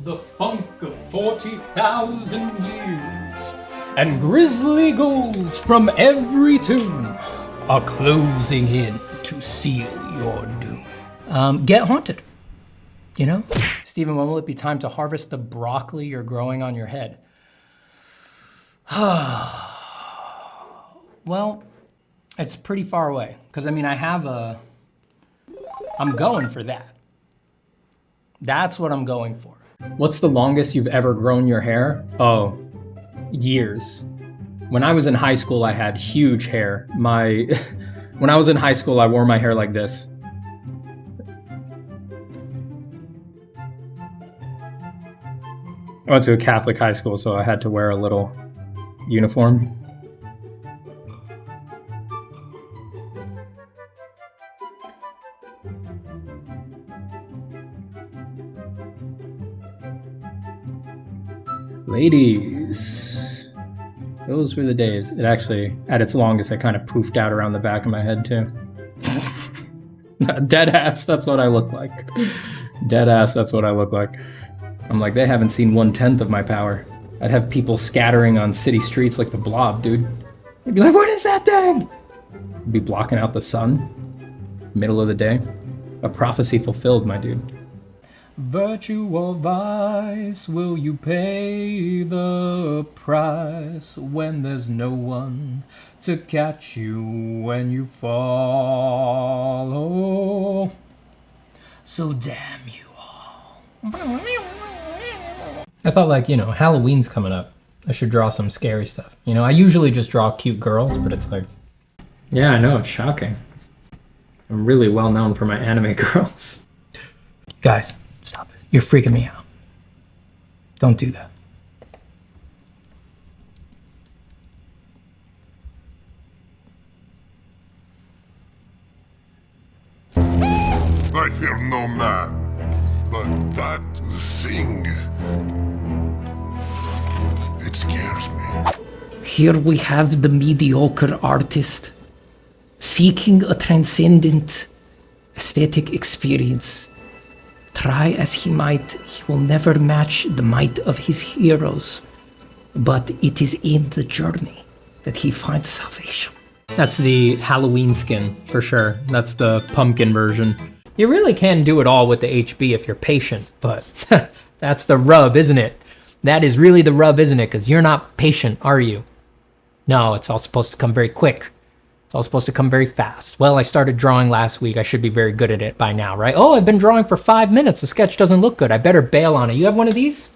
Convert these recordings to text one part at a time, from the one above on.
the funk of 40,000 years, and grisly ghouls from every tomb are closing in to seal your doom. Get haunted. You know? Stephen, when will it be time to harvest the broccoli you're growing on your head? Well, it's pretty far away. Because, I mean, I'm going for that. That's what I'm going for. What's the longest you've ever grown your hair? Oh, years. When I was in high school, I had huge hair. When I was in high school, I wore my hair like this. I went to a Catholic high school, so I had to wear a little uniform. Ladies, those were the days. It actually, at its longest, I kind of poofed out around the back of my head too. Dead ass, that's what I look like. Dead ass, that's what I look like. I'm like, they haven't seen 1/10 of my power. I'd have people scattering on city streets like the Blob, dude. They'd be like, what is that thing? I'd be blocking out the sun, middle of the day. A prophecy fulfilled, my dude. Virtue or vice, will you pay the price when there's no one to catch you when you fall? Oh, so damn you all. I thought, like, you know, Halloween's coming up. I should draw some scary stuff. You know, I usually just draw cute girls, but it's like... Yeah, I know, it's shocking. I'm really well known for my anime girls. Guys, stop it. You're freaking me out. Don't do that. I fear no man, but that thing, it scares me. Here we have the mediocre artist seeking a transcendent aesthetic experience. Try as he might, he will never match the might of his heroes. But it is in the journey that he finds salvation. That's the Halloween skin, for sure. That's the pumpkin version. You really can do it all with the HB if you're patient, but that's the rub, isn't it? That is really the rub, isn't it? Because you're not patient, are you? No, it's all supposed to come very quick. It's all supposed to come very fast. Well, I started drawing last week. I should be very good at it by now, right? Oh, I've been drawing for 5 minutes. The sketch doesn't look good. I better bail on it. You have one of these?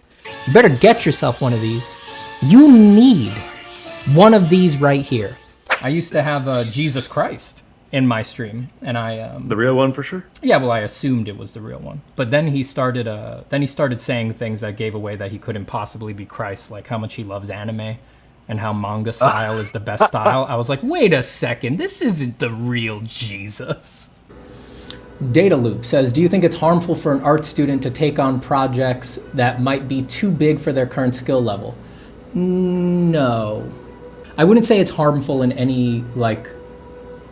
You better get yourself one of these. You need one of these right here. I used to have Jesus Christ in my stream, and I the real one for sure. Yeah, well, I assumed it was the real one, but then he started saying things that gave away that he couldn't possibly be Christ, like how much he loves anime and how manga style is the best style. I was like, wait a second, this isn't the real Jesus. Data Loop says, do you think it's harmful for an art student to take on projects that might be too big for their current skill level? No. I wouldn't say it's harmful in any, like,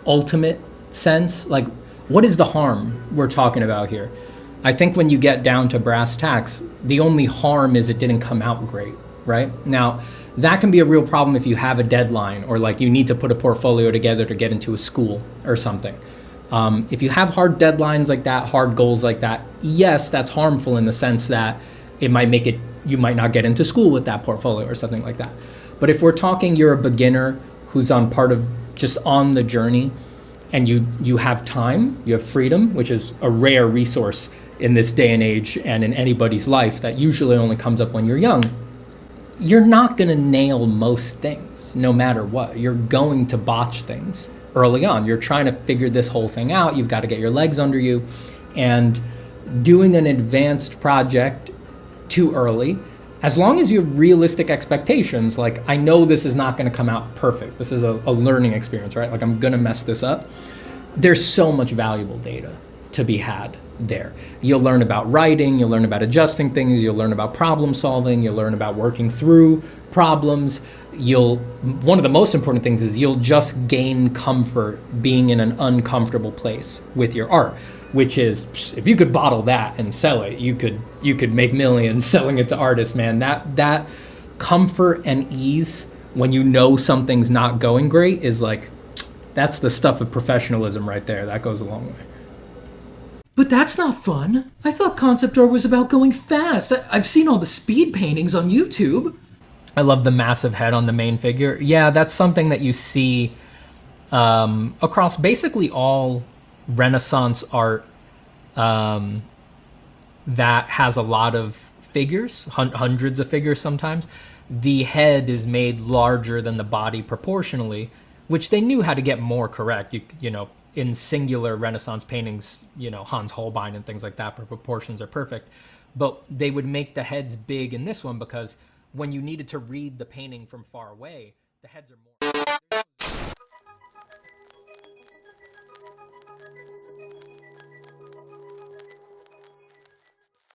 ultimate sense. Like, what is the harm we're talking about here? I think when you get down to brass tacks, the only harm is it didn't come out great, right? Now, that can be a real problem if you have a deadline or like you need to put a portfolio together to get into a school or something. If you have hard deadlines like that, hard goals like that, yes, that's harmful in the sense that it might make it, you might not get into school with that portfolio or something like that. But if we're talking you're a beginner who's on part of just on the journey and you have time, you have freedom, which is a rare resource in this day and age and in anybody's life that usually only comes up when you're young, you're not gonna nail most things no matter what. You're going to botch things early on. You're trying to figure this whole thing out. You've got to get your legs under you, and doing an advanced project too early, as long as you have realistic expectations, like I know this is not going to come out perfect. This is a learning experience, right? Like I'm going to mess this up. There's so much valuable data to be had there. You'll learn about writing, you'll learn about adjusting things, you'll learn about problem solving, you'll learn about working through problems. One of the most important things is you'll just gain comfort being in an uncomfortable place with your art. which is, if you could bottle that and sell it, you could make millions selling it to artists, man. That comfort and ease when you know something's not going great is like, that's the stuff of professionalism right there. That goes a long way. But that's not fun. I thought concept art was about going fast. I've seen all the speed paintings on YouTube. I love the massive head on the main figure. Yeah, that's something that you see across basically all Renaissance art that has a lot of figures, hundreds of figures sometimes. The head is made larger than the body proportionally, which they knew how to get more correct. You know, in singular Renaissance paintings, you know, Hans Holbein and things like that, proportions are perfect. But they would make the heads big in this one because when you needed to read the painting from far away, the heads are more...